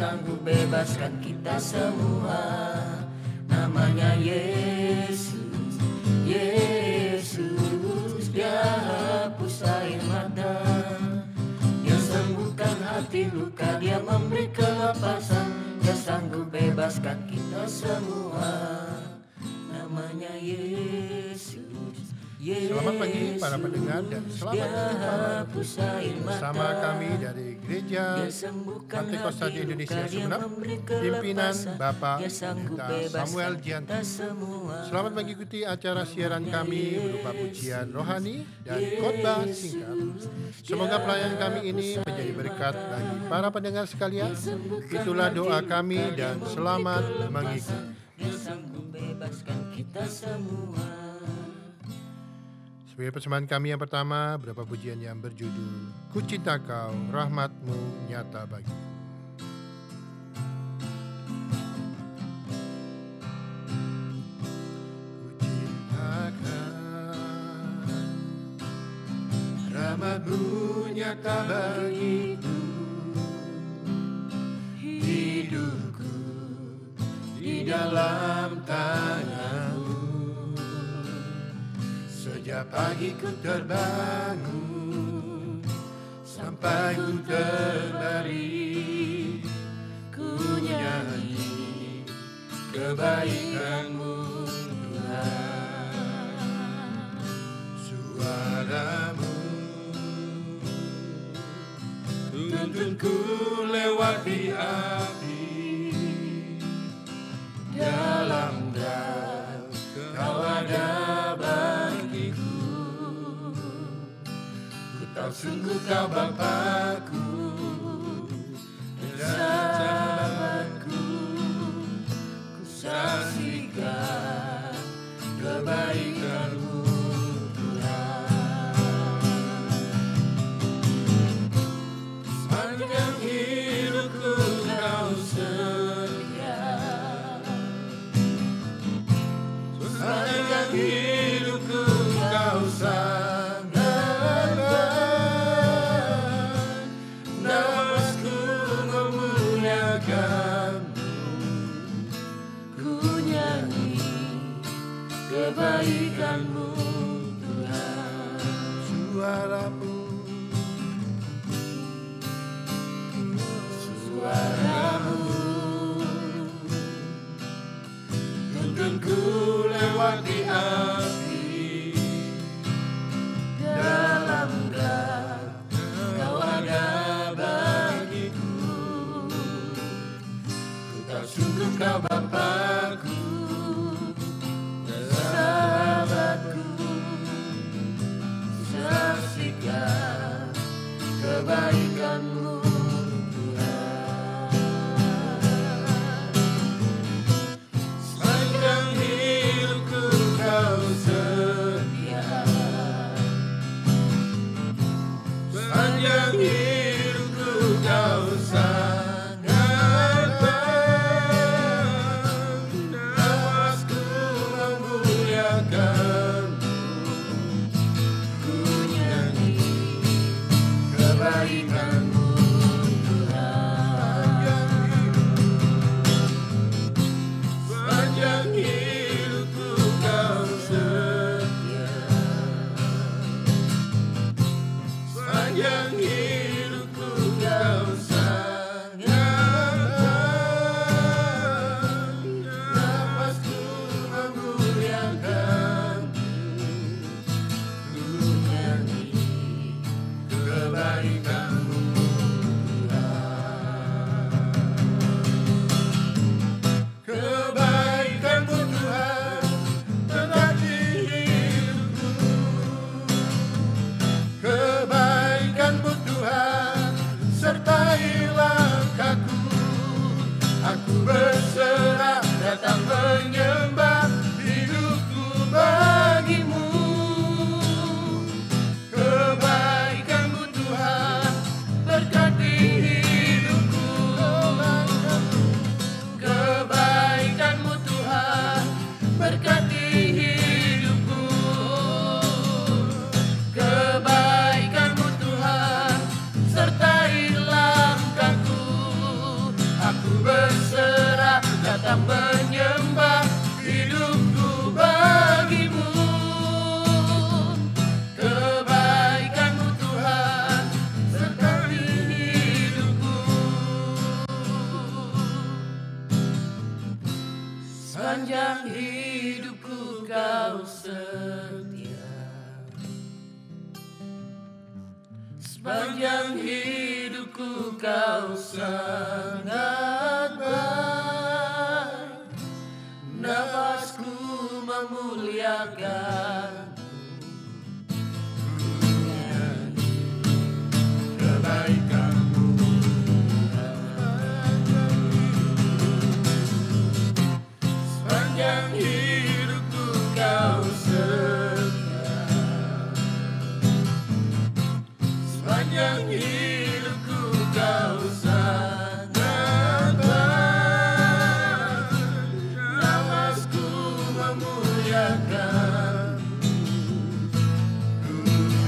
sanggup bebaskan kita semua. Namanya Yesus, Yesus. Dia hapus air mata, Dia sembuhkan hati luka, Dia memberi kelepasan, Dia sanggup bebaskan kita semua. Namanya Yesus. Selamat pagi para pendengar dan selamat berjumpa bersama kami dari Gereja Pantekosta di Indonesia Sumeneb, pimpinan Bapak Pendeta Samuel Gianto. Selamat mengikuti acara siaran kami berupa pujian rohani dan khotbah singkat. Semoga pelayanan kami ini menjadi berkat bagi para pendengar sekalian. Itulah doa kami dan selamat mengikuti. Dia sanggup bebaskan kita semua. Sebagai persembahan kami yang pertama, beberapa pujian yang berjudul Ku Cinta Kau, Rahmat-Mu Nyata Bagiku. Ku cinta Kau, rahmat-Mu nyata bagiku. Hidupku di dalam tangan-Mu. Sejak pagi ku terbangun sampai ku terlari, ku nyanyi kebaikan-Mu Tuhan. Suara-Mu tuntunku lewati api, dalam gelap Kau ada bagiku. Ku tahu sungguh Kau Bapa-Ku dan sahabat-Ku. Ku saksikan kebaikan-Mu Tuhan. Sepanjang hidupku Kau setia, sepanjang hidupku Kau sangat baik. Nafasku memuliakan-Mu, ku nyanyi kebaikan-Mu Tuhan. Suara-Mu, suara-Mu tuntunku lewati api, dalam gelap Kau ada bagiku. Ku tahu sungguh Kau Bapa-Ku dan sahabat-Ku. Ku saksikan kebaikan-Mu Tuhan. Sepanjang hidupku setia. Sepanjang hidupku kau sangat baik, nafasku memuliakan kebaikanmu. Sepanjang hidupku kau setia. Sepanjang hidupku kau sangat baik, nafasku memuliakan. Ku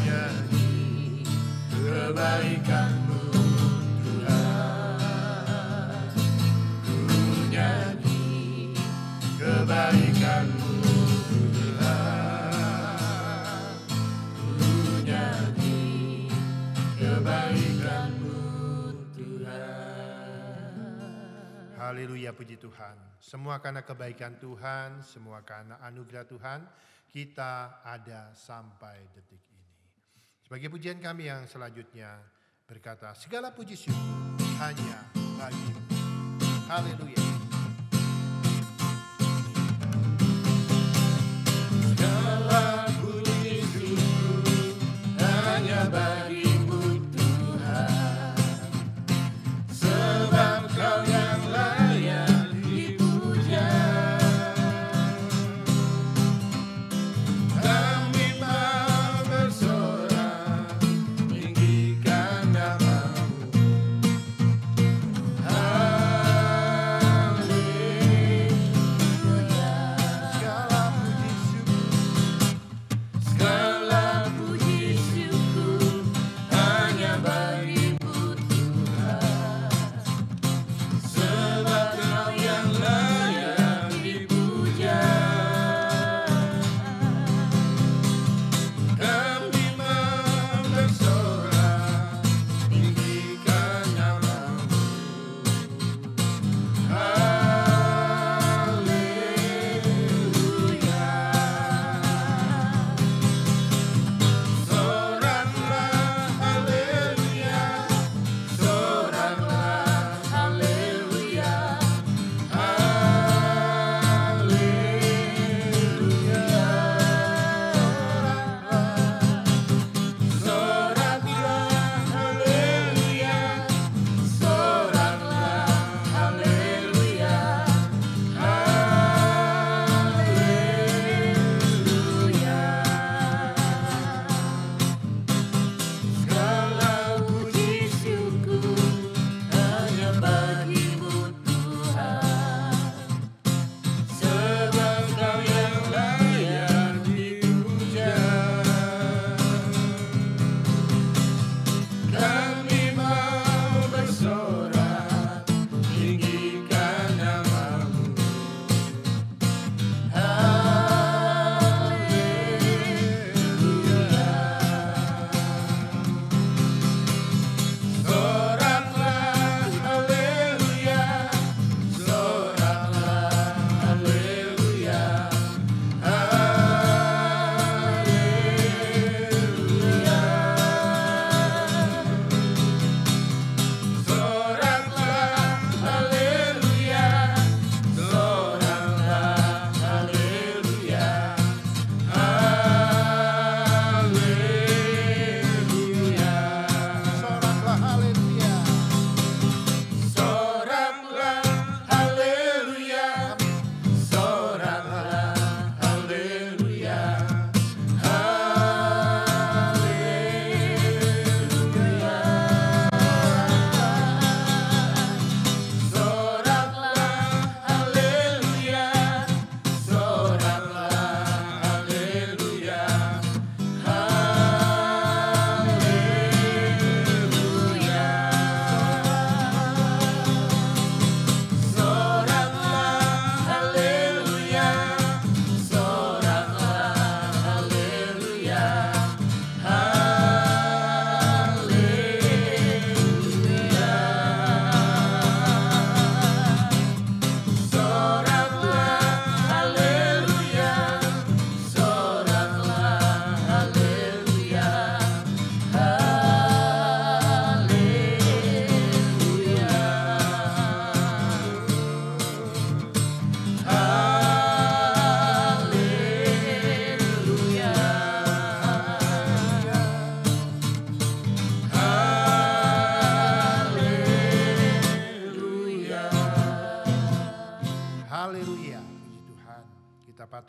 nyanyi kebaikanmu Tuhan. Ku nyanyi kebaikanmu Tuhan. Ku nyanyi kebaikanmu Tuhan. Haleluya, puji Tuhan. Semua karena kebaikan Tuhan, semua karena anugerah Tuhan, kita ada sampai detik ini. Sebagai pujian kami yang selanjutnya berkata, segala puji syukur hanya bagimu. Haleluya. Segala puji syukur hanya bagimu Tuhan, sebab Kau yang layak dipuja. Kami mau bersorak tinggikan nama-Mu.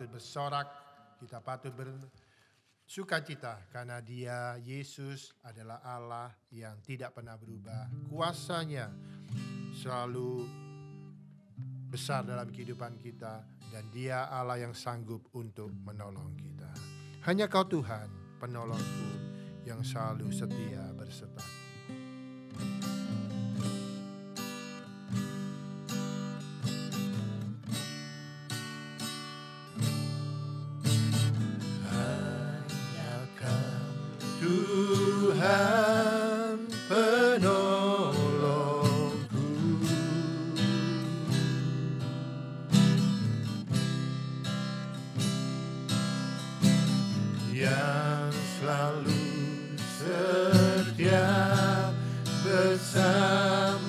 patut bersorak, kita patut bersukacita karena Dia, Yesus adalah Allah yang tidak pernah berubah. Kuasanya selalu besar dalam kehidupan kita dan Dia Allah yang sanggup untuk menolong kita. Hanya Kau Tuhan, penolongku yang selalu setia bersertaku. Tuhan penolongku, yang selalu setia bersamaku.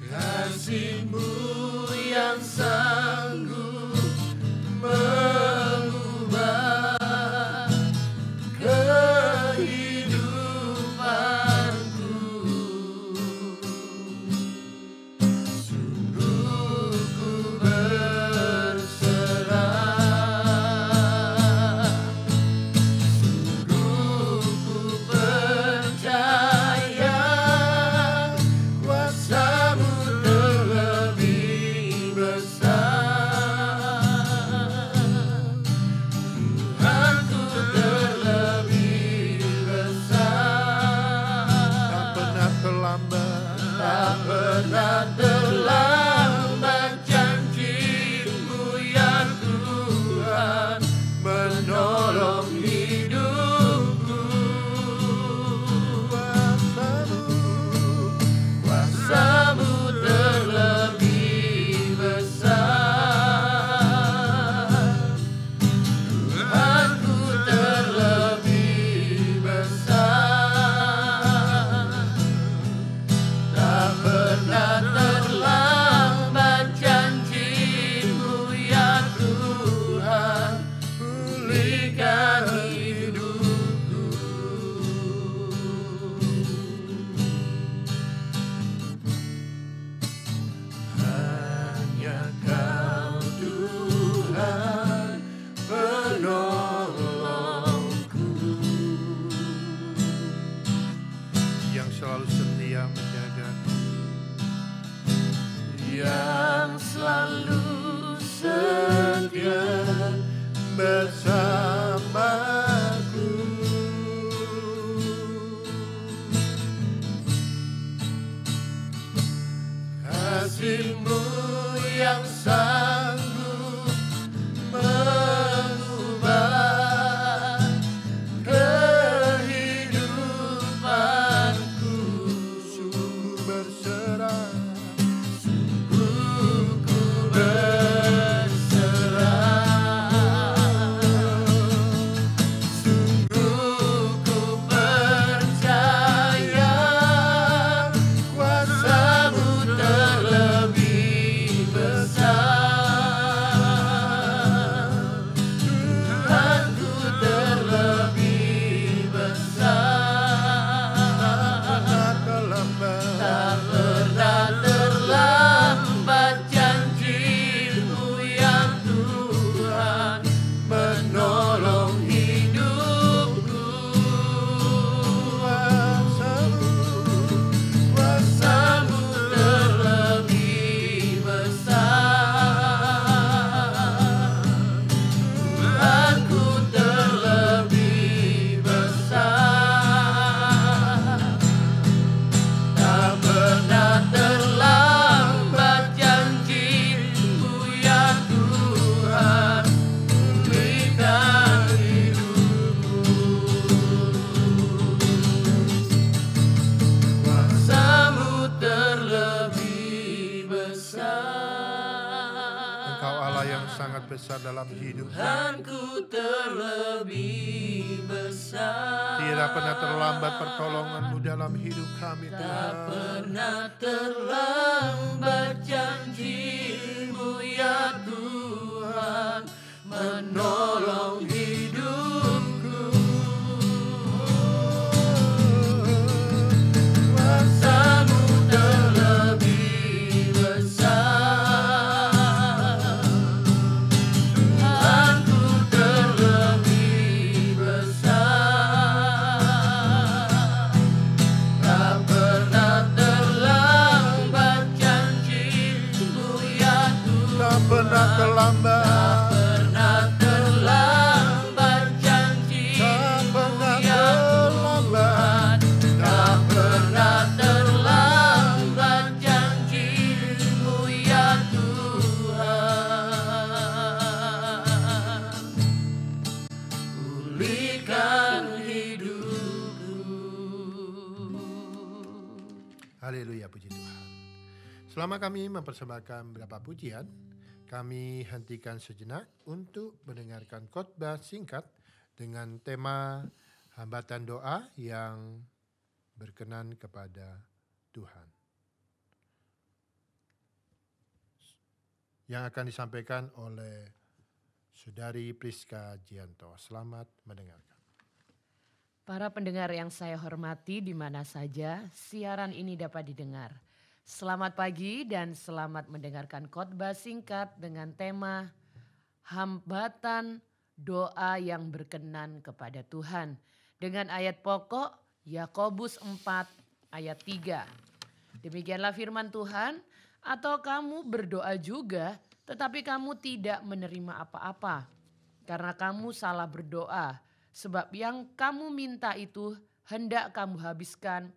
Kasih-Mu yang sanggup mengubah kehidupanku. Sungguh ku berserah, sungguh ku percaya kuasa-Mu terlebih besar. Tuhanku terlebih besar. Tak pernah terlambat, tak pernah terlambat janji-Mu ya Tuhan menolong hidupku. Kuasa-Mu terlebih besar. Tuhanku terlebih besar. Tak pernah terlambat janji-Mu ya Tuhan pulihkan hidupku. Hanya Kau Tuhan penolongku, yang selalu setia menjagaku, yang selalu setia bersamaku. Kasih-Mu yang sanggup mengubah kehidupanku. Sungguh berserah, sungguh ku berserah, sungguh ku percaya kuasa-Mu terlebih besar. Tuhanku terlebih besar. Tak pernah terlambat janji-Mu ya Tuhan menolong hidupku. Kuasa-Mu terlebih besar. Tuhanku terlebih besar. Tak pernah terlambat janji-Mu ya Tuhan pulihkan hidupku. Kuasa-Mu terlebih besar. Engkau Allah yang sangat besar dalam hidup. Tuhanku terlebih besar. Tidak pernah terlambat pertolongan-Mu dalam hidup kami, Tuhan. Tak pernah terlambat janji-Mu ya Tuhan menolong hidupku. Kuasa-Mu terlambat, pernah terlambat janji. tak pernah terlambat, Tak pernah terlambat janji-Mu ya Tuhan. Pulihkan hidupku. Haleluya, puji Tuhan. Selama kami mempersembahkan beberapa pujian, kami hentikan sejenak untuk mendengarkan khotbah singkat dengan tema hambatan doa yang berkenan kepada Tuhan. Yang akan disampaikan oleh Saudari Priska Jianto. Selamat mendengarkan. Para pendengar yang saya hormati di mana saja siaran ini dapat didengar. Selamat pagi dan selamat mendengarkan khotbah singkat dengan tema hambatan doa yang berkenan kepada Tuhan. Dengan ayat pokok Yakobus 4 ayat 3. Demikianlah firman Tuhan, atau kamu berdoa juga tetapi kamu tidak menerima apa-apa karena kamu salah berdoa. Sebab yang kamu minta itu hendak kamu habiskan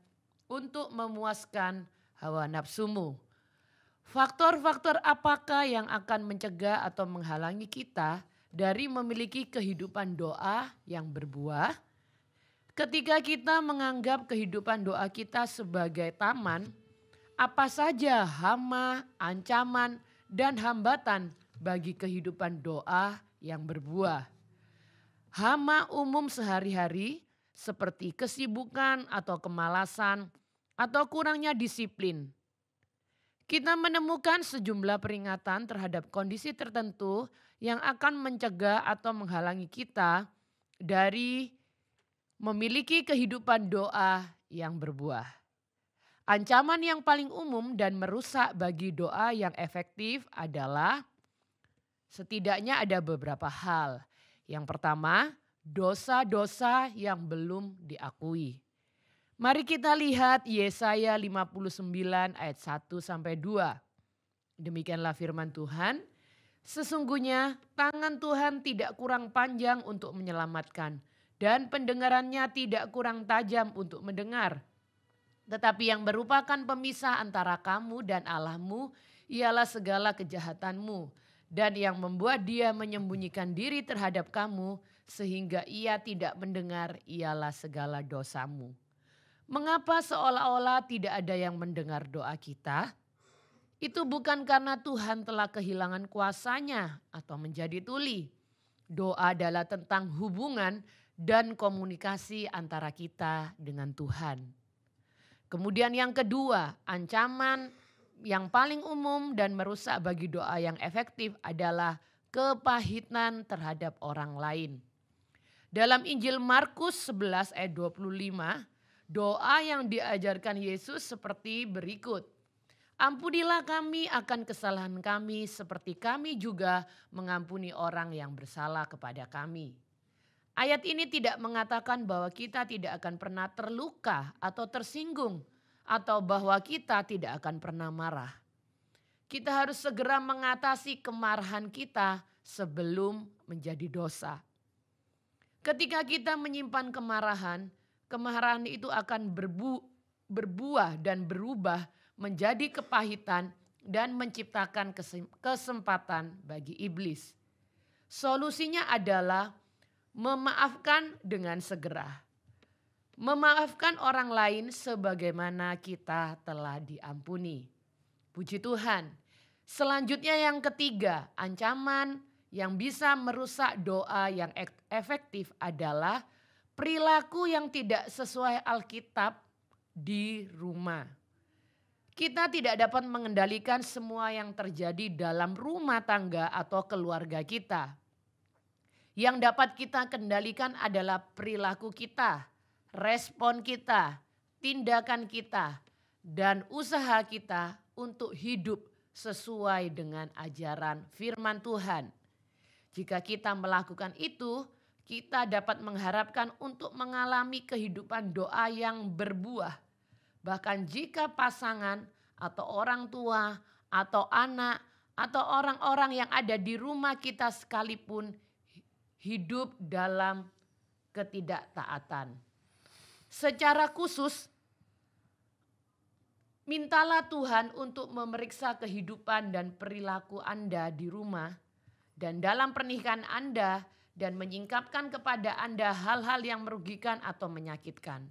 untuk memuaskan hawa nafsumu. Faktor-faktor apakah yang akan mencegah atau menghalangi kita dari memiliki kehidupan doa yang berbuah? Ketika kita menganggap kehidupan doa kita sebagai taman, apa saja hama, ancaman, dan hambatan bagi kehidupan doa yang berbuah? Hama umum sehari-hari seperti kesibukan atau kemalasan atau kurangnya disiplin. Kita menemukan sejumlah peringatan terhadap kondisi tertentu yang akan mencegah atau menghalangi kita dari memiliki kehidupan doa yang berbuah. Ancaman yang paling umum dan merusak bagi doa yang efektif adalah setidaknya ada beberapa hal. Yang pertama, dosa-dosa yang belum diakui. Mari kita lihat Yesaya 59 ayat 1-2. Demikianlah firman Tuhan. Sesungguhnya tangan Tuhan tidak kurang panjang untuk menyelamatkan dan pendengarannya tidak kurang tajam untuk mendengar. Tetapi yang merupakan pemisah antara kamu dan Allahmu ialah segala kejahatanmu. Dan yang membuat dia menyembunyikan diri terhadap kamu sehingga ia tidak mendengar ialah segala dosamu. Mengapa seolah-olah tidak ada yang mendengar doa kita? Itu bukan karena Tuhan telah kehilangan kuasanya atau menjadi tuli. Doa adalah tentang hubungan dan komunikasi antara kita dengan Tuhan. Kemudian yang kedua, ancaman yang paling umum dan merusak bagi doa yang efektif adalah kepahitan terhadap orang lain. Dalam Injil Markus 11 ayat 25, doa yang diajarkan Yesus seperti berikut. Ampunilah kami akan kesalahan kami seperti kami juga mengampuni orang yang bersalah kepada kami. Ayat ini tidak mengatakan bahwa kita tidak akan pernah terluka atau tersinggung atau bahwa kita tidak akan pernah marah. Kita harus segera mengatasi kemarahan kita sebelum menjadi dosa. Ketika kita menyimpan kemarahan itu akan berbuah dan berubah menjadi kepahitan dan menciptakan kesempatan bagi iblis. Solusinya adalah memaafkan dengan segera. Memaafkan orang lain sebagaimana kita telah diampuni. Puji Tuhan. Selanjutnya yang ketiga, ancaman yang bisa merusak doa yang efektif adalah perilaku yang tidak sesuai Alkitab di rumah. Kita tidak dapat mengendalikan semua yang terjadi dalam rumah tangga atau keluarga kita. Yang dapat kita kendalikan adalah perilaku kita, respon kita, tindakan kita, dan usaha kita untuk hidup sesuai dengan ajaran firman Tuhan. Jika kita melakukan itu, kita dapat mengharapkan untuk mengalami kehidupan doa yang berbuah. Bahkan jika pasangan atau orang tua atau anak atau orang-orang yang ada di rumah kita sekalipun hidup dalam ketidaktaatan. Secara khusus, mintalah Tuhan untuk memeriksa kehidupan dan perilaku Anda di rumah dan dalam pernikahan Anda dan menyingkapkan kepada Anda hal-hal yang merugikan atau menyakitkan.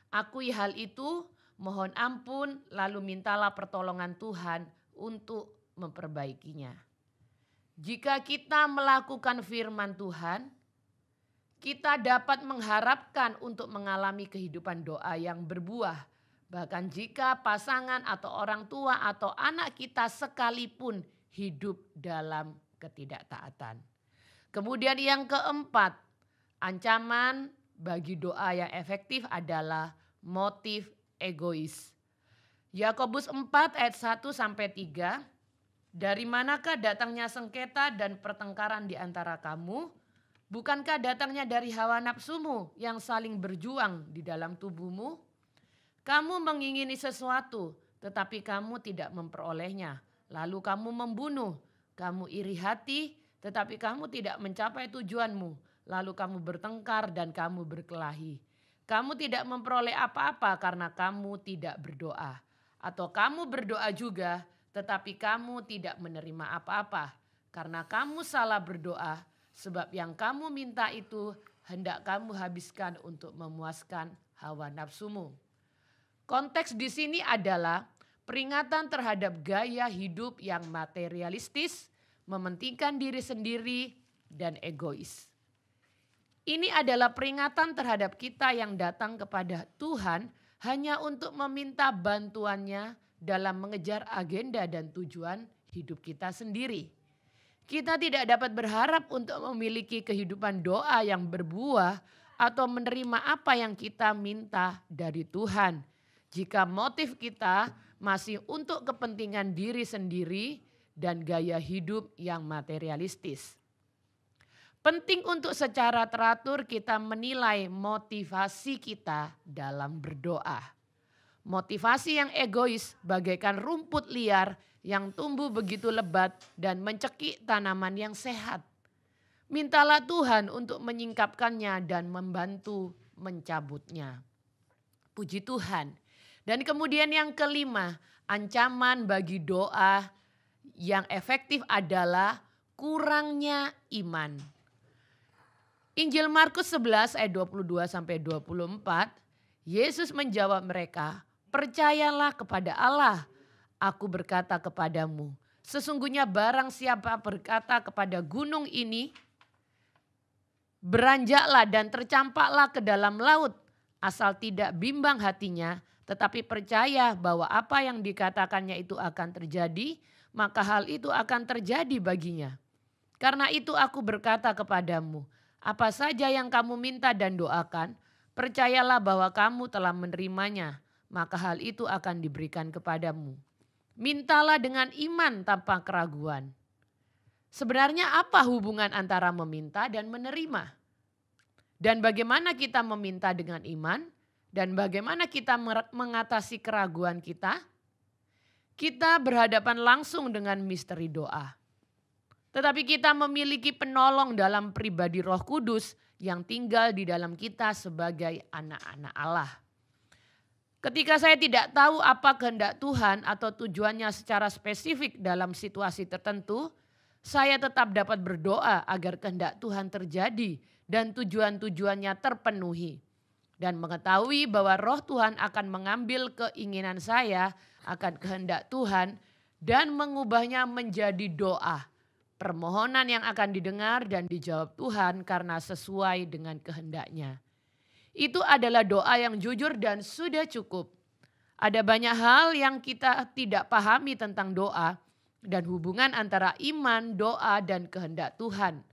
Akui hal itu, mohon ampun, lalu mintalah pertolongan Tuhan untuk memperbaikinya. Jika kita melakukan firman Tuhan, kita dapat mengharapkan untuk mengalami kehidupan doa yang berbuah. Bahkan jika pasangan atau orang tua atau anak kita sekalipun hidup dalam ketidaktaatan. Kemudian yang keempat, ancaman bagi doa yang efektif adalah motif egois. Yakobus 4 ayat 1-3. Dari manakah datangnya sengketa dan pertengkaran di antara kamu? Bukankah datangnya dari hawa nafsumu yang saling berjuang di dalam tubuhmu? Kamu mengingini sesuatu, tetapi kamu tidak memperolehnya. Lalu kamu membunuh, kamu iri hati, tetapi kamu tidak mencapai tujuanmu. Lalu kamu bertengkar dan kamu berkelahi. Kamu tidak memperoleh apa-apa karena kamu tidak berdoa. Atau kamu berdoa juga, tetapi kamu tidak menerima apa-apa karena kamu salah berdoa, sebab yang kamu minta itu hendak kamu habiskan untuk memuaskan hawa nafsumu. Konteks di sini adalah peringatan terhadap gaya hidup yang materialistis, mementingkan diri sendiri dan egois. Ini adalah peringatan terhadap kita yang datang kepada Tuhan hanya untuk meminta bantuannya dalam mengejar agenda dan tujuan hidup kita sendiri. Kita tidak dapat berharap untuk memiliki kehidupan doa yang berbuah atau menerima apa yang kita minta dari Tuhan. Jika motif kita masih untuk kepentingan diri sendiri dan gaya hidup yang materialistis. Penting untuk secara teratur kita menilai motivasi kita dalam berdoa. Motivasi yang egois bagaikan rumput liar yang tumbuh begitu lebat dan mencekik tanaman yang sehat. Mintalah Tuhan untuk menyingkapkannya dan membantu mencabutnya. Puji Tuhan. Dan kemudian yang kelima, ancaman bagi doa yang efektif adalah kurangnya iman. Injil Markus 11 ayat 22-24, Yesus menjawab mereka, "Percayalah kepada Allah. Aku berkata kepadamu, sesungguhnya barang siapa berkata kepada gunung ini, beranjaklah dan tercampaklah ke dalam laut, asal tidak bimbang hatinya, tetapi percaya bahwa apa yang dikatakannya itu akan terjadi, maka hal itu akan terjadi baginya. Karena itu aku berkata kepadamu, apa saja yang kamu minta dan doakan, percayalah bahwa kamu telah menerimanya, maka hal itu akan diberikan kepadamu. Mintalah dengan iman tanpa keraguan." Sebenarnya apa hubungan antara meminta dan menerima? Dan bagaimana kita meminta dengan iman? Dan bagaimana kita mengatasi keraguan kita? Kita berhadapan langsung dengan misteri doa. Tetapi kita memiliki penolong dalam pribadi Roh Kudus yang tinggal di dalam kita sebagai anak-anak Allah. Ketika saya tidak tahu apa kehendak Tuhan atau tujuannya secara spesifik dalam situasi tertentu, saya tetap dapat berdoa agar kehendak Tuhan terjadi dan tujuan-tujuannya terpenuhi. Dan mengetahui bahwa Roh Tuhan akan mengambil keinginan saya akan kehendak Tuhan dan mengubahnya menjadi doa. Permohonan yang akan didengar dan dijawab Tuhan karena sesuai dengan kehendaknya. Itu adalah doa yang jujur dan sudah cukup. Ada banyak hal yang kita tidak pahami tentang doa dan hubungan antara iman, doa, dan kehendak Tuhan.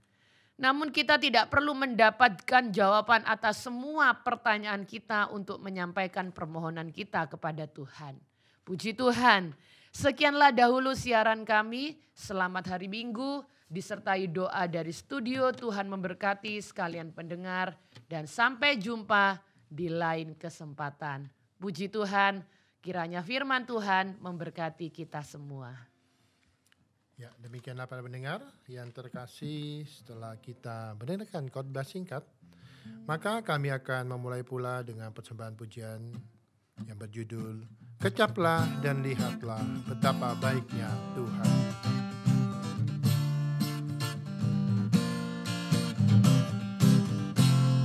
Namun kita tidak perlu mendapatkan jawaban atas semua pertanyaan kita untuk menyampaikan permohonan kita kepada Tuhan. Puji Tuhan. Sekianlah dahulu siaran kami. Selamat hari Minggu disertai doa dari studio. Tuhan memberkati sekalian pendengar dan sampai jumpa di lain kesempatan. Puji Tuhan, kiranya firman Tuhan memberkati kita semua. Ya, demikianlah para pendengar yang terkasih, setelah kita mendengarkan khotbah singkat, maka kami akan memulai pula dengan persembahan pujian yang berjudul Kecaplah dan lihatlah betapa baiknya Tuhan.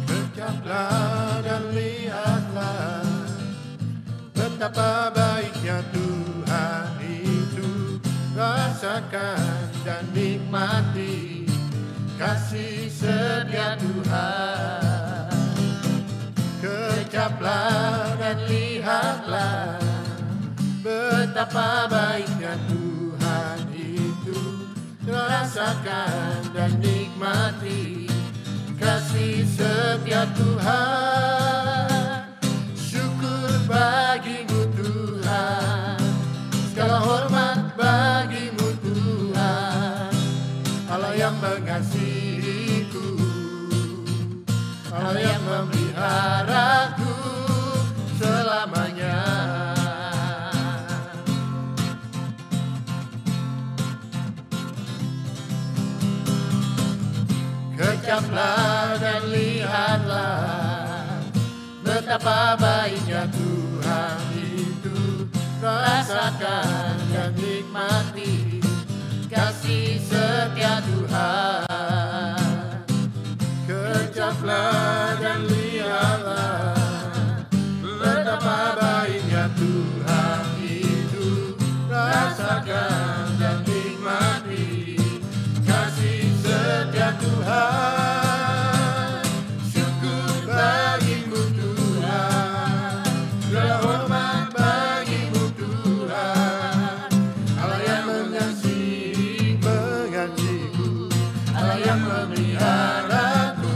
Kecaplah dan lihatlah betapa baiknya Tuhan itu. Rasakan dan nikmati kasih setia Tuhan. Kecaplah dan lihatlah betapa baiknya Tuhan itu. Rasakan dan nikmati kasih setia Tuhan. Syukur bagimu Tuhan, segala hormat bagimu Tuhan, Allah yang mengasihiku, Allah yang memeliharaku selamanya. Kecaplah dan lihatlah betapa baiknya Tuhan itu. Rasakan dan nikmati kasih setia Tuhan. Kecaplah dan lihatlah betapa baiknya Tuhan itu. Rasakan dan nikmati kasih setia Tuhan. Syukur bagimu Tuhan, segala hormat bagimu Tuhan, Allah yang mengasihiku, Allah yang memeliharaku.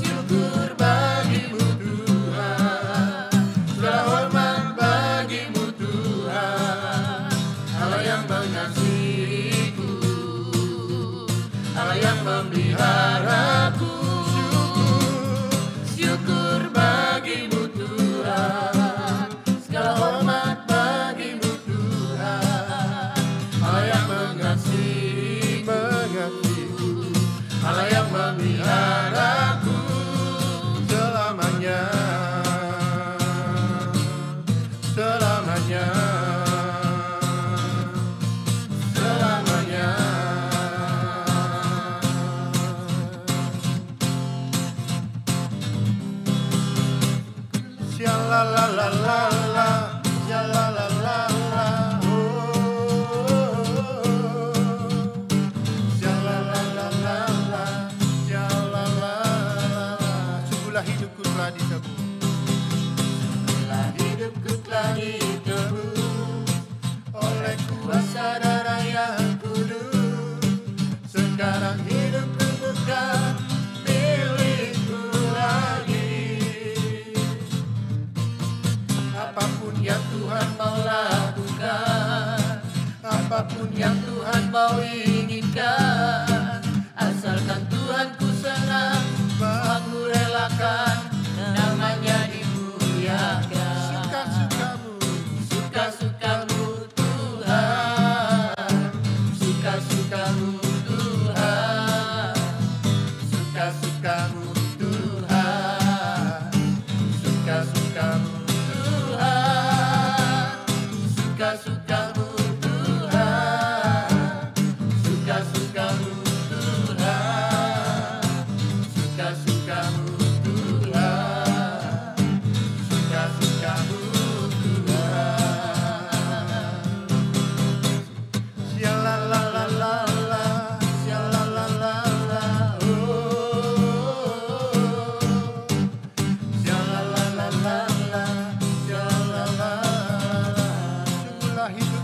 Syukur bagimu Tuhan, segala hormat bagimu Tuhan, Allah yang mengasihiku, Allah yang memeliharaku. Syukur bagimu Tuhan, segala hormat bagimu Tuhan, Allah yang mengasihiku, Allah yang memeliharaku selamanya, selamanya, selamanya. Sha-la-la-la-la-la, sha-la-la-la-la, sha-la-la-la-la, sha-la-la-la. Sungguhlah hidupku telah ditebus, sungguhlah hidupku telah ditebus oleh kuasa darah yang kudus. Sekarang hidupku bukan milikku lagi. Apapun yang Tuhan mau lakukan, apapun yang Tuhan mau inginkan, asalkan Tuhan ku senang, aku relakan, namanya dimuliakan. Suka-sukamu, suka-sukamu Tuhan, suka-sukamu Tuhan, suka-sukamu Tuhan, suka-sukamu Tuhan, suka-sukamu Tuhan, suka-sukamu Tuhan, suka-sukamu Tuhan, suka-sukamu Tuhan. Sha-la-la-la-la-la, sha-la-la-la-la, sha-la-la-la-la, sha-la-la-la-la. Sungguhlah hidup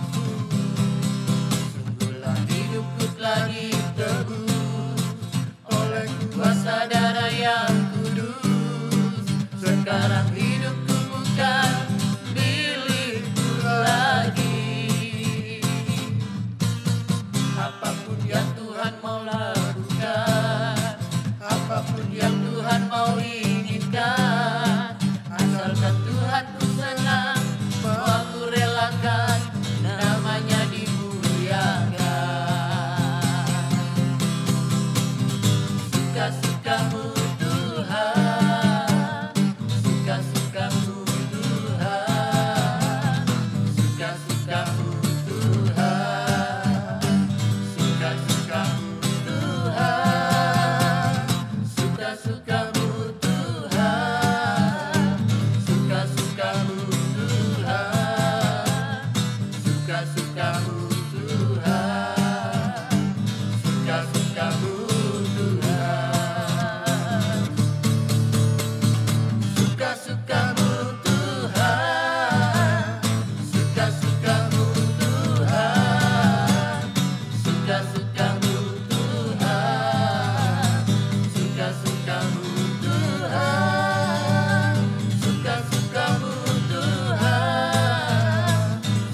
suka-suka-Mu Tuhan, suka-suka-Mu Tuhan, suka-suka-Mu Tuhan, suka-suka-Mu Tuhan, suka-suka-Mu Tuhan, suka-suka-Mu Tuhan, suka-suka-Mu Tuhan,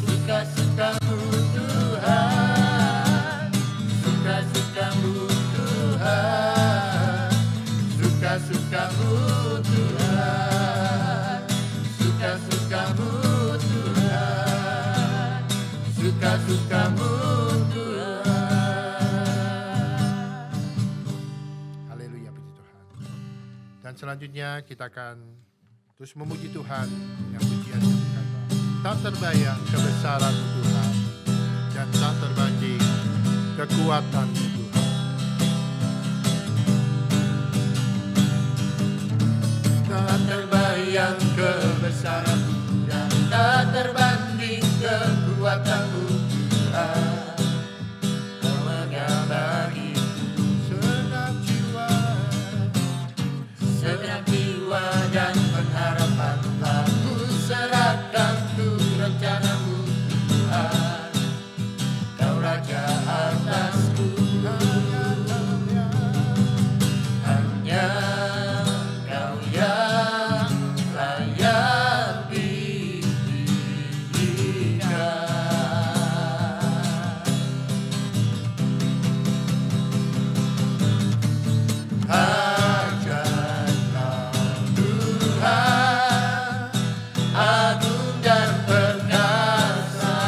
suka-suka-Mu Tuhan, suka-suka-Mu Tuhan, suka-suka-Mu Tuhan, suka-suka-Mu Tuhan, suka-suka-Mu Tuhan. Haleluya, puji Tuhan. Dan selanjutnya kita akan terus memuji Tuhan dengan pujian yang berkata, tak terbayang kebesaran Tuhan dan tak terbanding kekuatan Tuhan. Tak terbayang kebesaran dan tak terbanding kekuatan-Mu Tuhan. Kau megah bagiku segenap jiwa dan pengharapan telah ku serahkan untuk rencana-Mu Tuhan. Kau Raja atasku, hanya Kau yang layak ditinggikan. Ajaib Kau Tuhan, agung dan perkasa.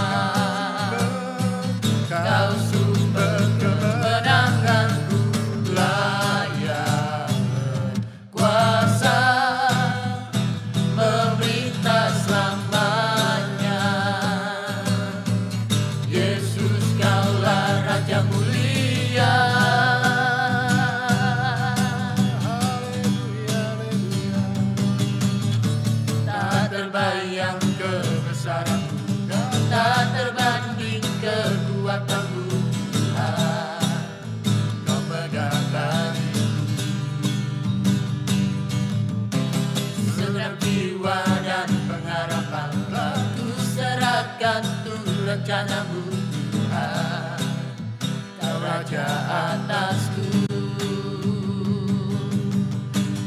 Kau sumber kemenanganku, layak berkuasa, memerintah selamanya. Yesus, Kaulah Raja mulia. Tak terbayang kebesaran-Mu dan tak terbanding kekuatan-Mu Tuhan. Kau megah bagiku segenap jiwa dan pengharapan telah ku serahkan untuk rencana-Mu Tuhan. Kau Raja atasku,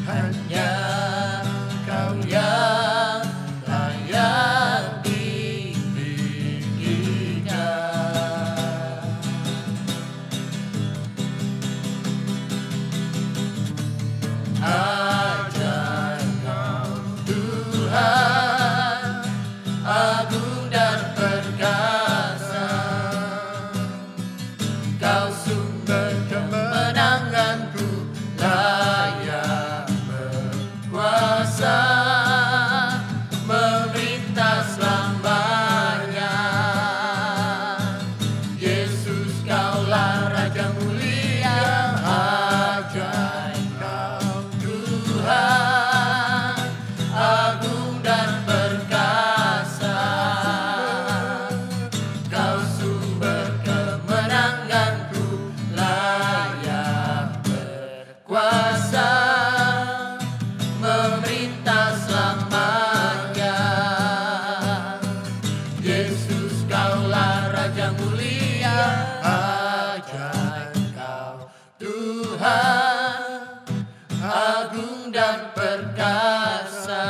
hanya Kau yang layak ditinggikan. Ajaib Kau Tuhan, agung dan perkasa. Kau sumber kemenanganku, layak berkuasa, memerintah selamanya. Yesus, Kaulah Raja mulia. Ajaib Kau Tuhan, agung dan perkasa. Kau sumber kemenanganku, layak berkuasa, memerintah selamanya. Yesus, Kaulah Raja mulia. Ajaib Kau Tuhan, agung dan perkasa.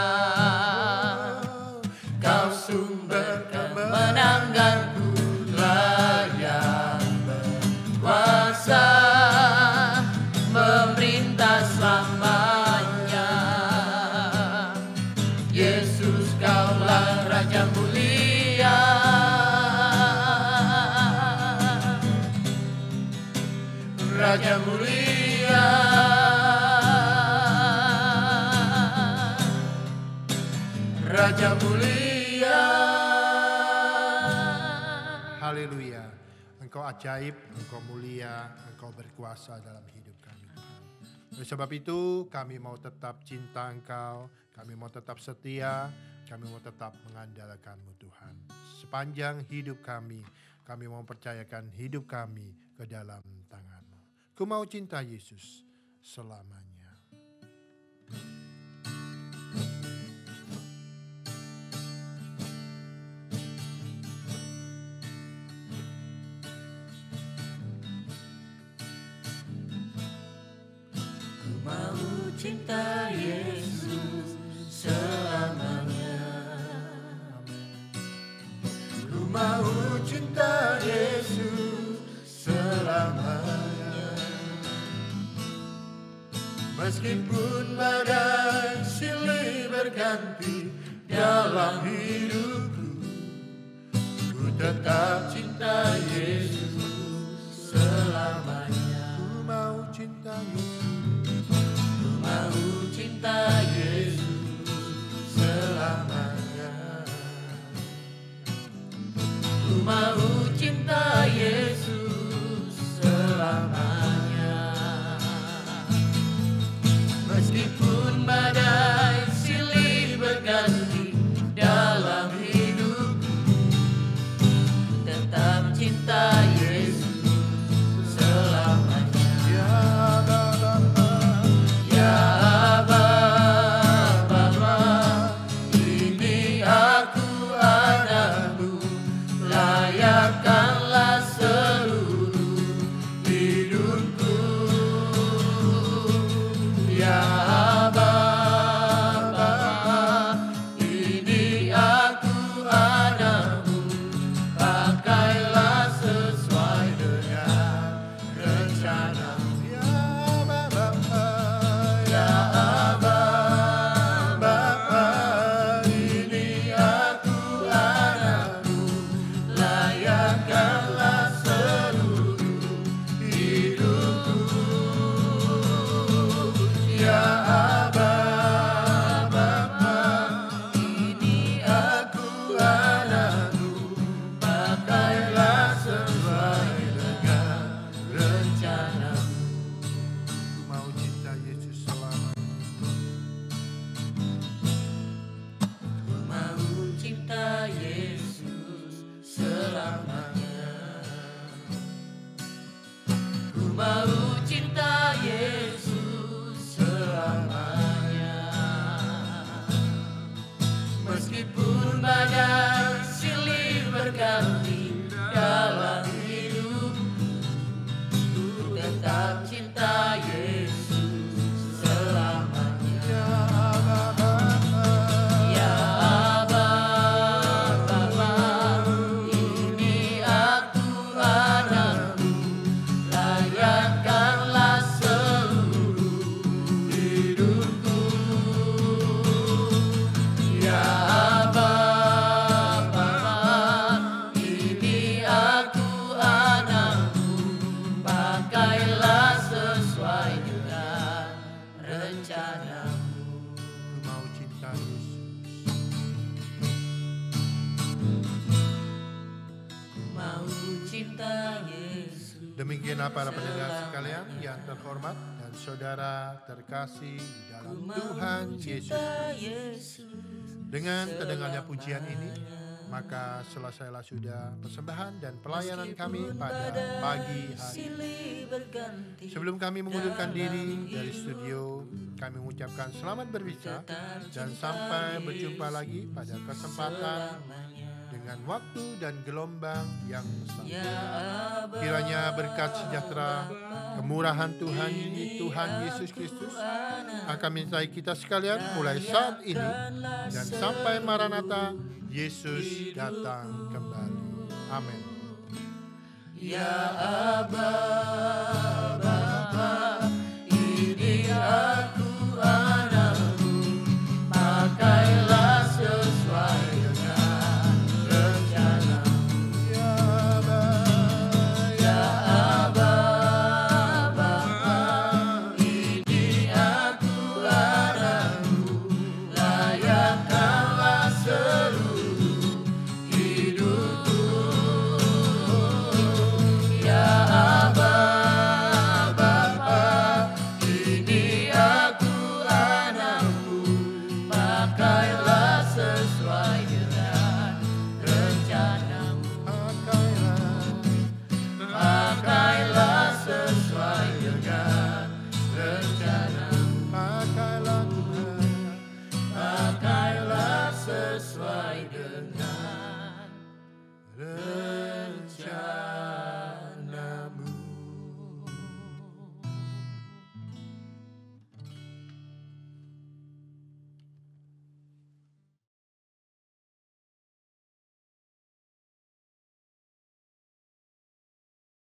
Kau sumber kemenanganku, layak berkuasa, memerintah selamanya. Yesus, Kaulah Raja mulia. Raja mulia, Raja mulia. Haleluya. Engkau ajaib, Engkau mulia, Engkau berkuasa dalam hidup kami, Tuhan. Oleh sebab itu kami mau tetap cinta Engkau, kami mau tetap setia, kami mau tetap mengandalkan-Mu Tuhan. sepanjang hidup kami. Kami mau percayakan hidup kami ke dalam tangan-Mu. Ku mau cinta Yesus selamanya. Ku mau cinta Yesus selamanya. Ku mau cinta Yesus selamanya. Meskipun badai silih berganti dalam hidupku, ku tetap cinta Yesus selamanya. Ku mau cinta Yesus. Ku mau cinta Yesus selamanya. Ku mau cinta Yesus selamanya. Meskipun badai silih berganti dalam hidupku, tetap cinta Yesus selamanya. Ya Bapa, Ya Bapa, ini aku anakmu, layakkanlah seluruh hidupku. Ya Bapa, ini aku anakmu, pakailah sesuai dengan rencanamu. ya Bapa, Ya Bapa, ini aku anakmu, layakkanlah seluruh hidupku. Ya Bapa, ini aku anakmu, pakailah sesuai dengan rencanamu. ku mau cinta Yesus selamanya. Ku mau cinta Yesus selamanya. Ku mau cinta Yesus selamanya. Meskipun badai silih berganti dalam hidupku, ku tetap cinta Yesus selamanya. Ya Bapa, ini aku anakmu, layakkanlah seluruh hidupku. Ya Bapa, ini aku anakmu, pakailah sesuai dengan rencanamu. Ku mau cinta Yesus. Ku mau cinta Yesus. Demikianlah para pendengar sekalian yang terhormat dan saudara terkasih di dalam Tuhan Yesus. Yesus. Dengan terdengarnya pujian ini, maka selesailah sudah persembahan dan pelayanan kami pada pagi hari. Silih berganti Sebelum kami mengundurkan diri dari studio, kami mengucapkan selamat berpisah dan sampai berjumpa lagi pada kesempatan dengan waktu dan gelombang yang sama. Kiranya berkat sejahtera, kemurahan Tuhan Yesus Kristus akan menyertai kita sekalian mulai saat ini dan sampai Maranatha, Yesus datang kembali. Amin. Ya Aba